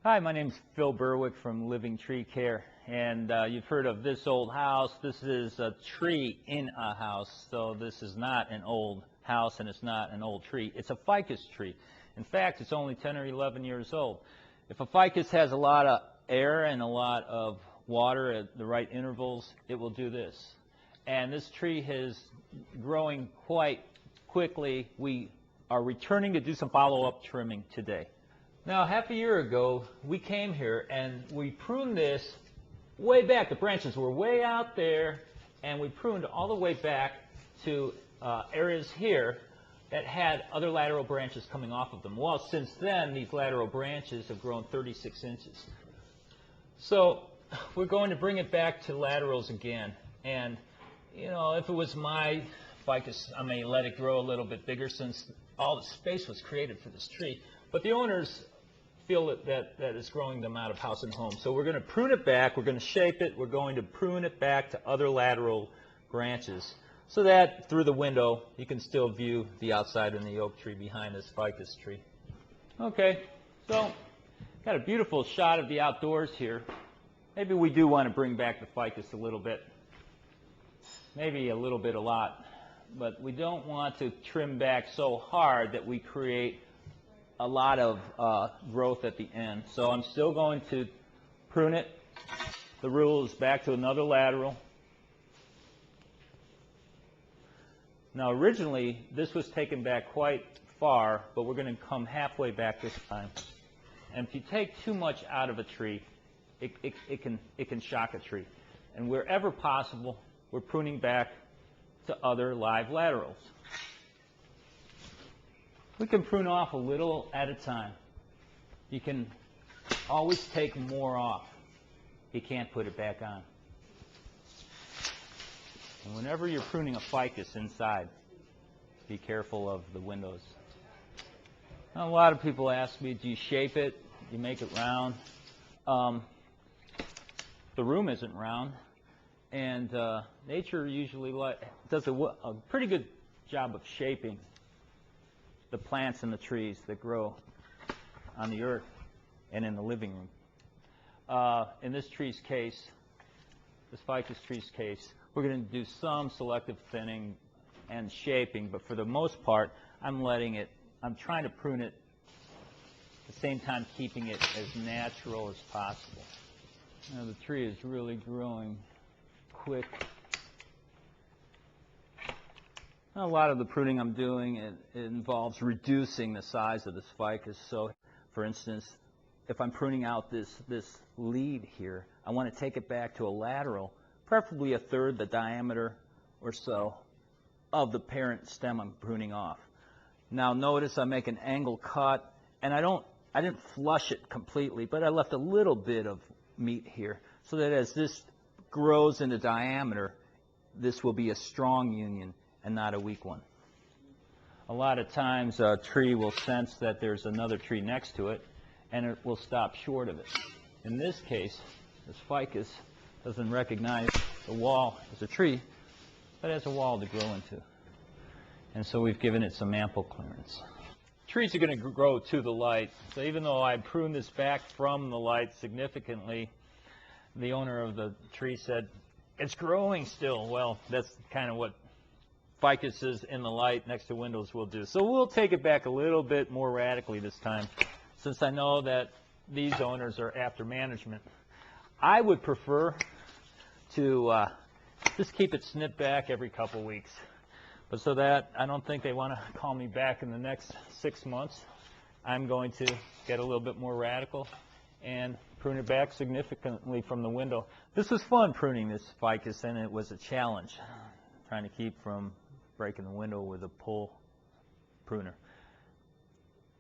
Hi, my name's Phil Berwick from Living Tree Care, and you've heard of this old house. This is a tree in a house, so this is not an old house and it's not an old tree. It's a ficus tree. In fact, it's only 10 or 11 years old. If a ficus has a lot of air and a lot of water at the right intervals, it will do this. And this tree is growing quite quickly. We are returning to do some follow-up trimming today. Now, half a year ago, we came here and we pruned this way back. The branches were way out there, and we pruned all the way back to areas here that had other lateral branches coming off of them. Well, since then, these lateral branches have grown 36 inches. So we're going to bring it back to laterals again. And, you know, if it was my ficus, I may let it grow a little bit bigger since all the space was created for this tree. But the owners feel that it's growing them out of house and home. So we're going to prune it back, we're going to shape it, we're going to prune it back to other lateral branches so that through the window you can still view the outside in the oak tree behind this ficus tree. Okay, so got a beautiful shot of the outdoors here. Maybe we do want to bring back the ficus a little bit. Maybe a little bit a lot. But we don't want to trim back so hard that we create a lot of growth at the end. So I'm still going to prune it. The rule is back to another lateral. Now originally this was taken back quite far, but we're going to come halfway back this time. And if you take too much out of a tree, it can shock a tree. And wherever possible, we're pruning back to other live laterals. We can prune off a little at a time. You can always take more off. You can't put it back on. And whenever you're pruning a ficus inside, be careful of the windows. Now, a lot of people ask me, do you shape it? Do you make it round? The room isn't round, and nature usually does a pretty good job of shaping the plants and the trees that grow on the earth and in the living room. In this tree's case, this ficus tree's case, we're going to do some selective thinning and shaping, but for the most part, I'm trying to prune it at the same time keeping it as natural as possible. Now, the tree is really growing quick. A lot of the pruning I'm doing, it involves reducing the size of this ficus. So, for instance, if I'm pruning out this lead here, I want to take it back to a lateral, preferably a third the diameter or so of the parent stem I'm pruning off. Now notice I make an angle cut, and I didn't flush it completely, but I left a little bit of meat here so that as this grows into diameter, this will be a strong union and not a weak one. A lot of times a tree will sense that there's another tree next to it, and it will stop short of it. In this case, this ficus doesn't recognize the wall as a tree, but as a wall to grow into. And so we've given it some ample clearance. Trees are going to grow to the light, so even though I pruned this back from the light significantly, the owner of the tree said, it's growing still. Well, that's kind of what ficuses in the light next to windows will do. So we'll take it back a little bit more radically this time, since I know that these owners are after management. I would prefer to just keep it snipped back every couple weeks. But so that I don't think they want to call me back in the next 6 months, I'm going to get a little bit more radical and prune it back significantly from the window. This was fun pruning this ficus, and it was a challenge, trying to keep from breaking the window with a pull pruner.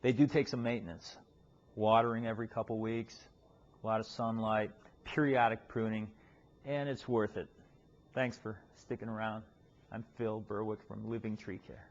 They do take some maintenance, watering every couple weeks, a lot of sunlight, periodic pruning, and it's worth it. Thanks for sticking around. I'm Phil Berwick from Living Tree Care.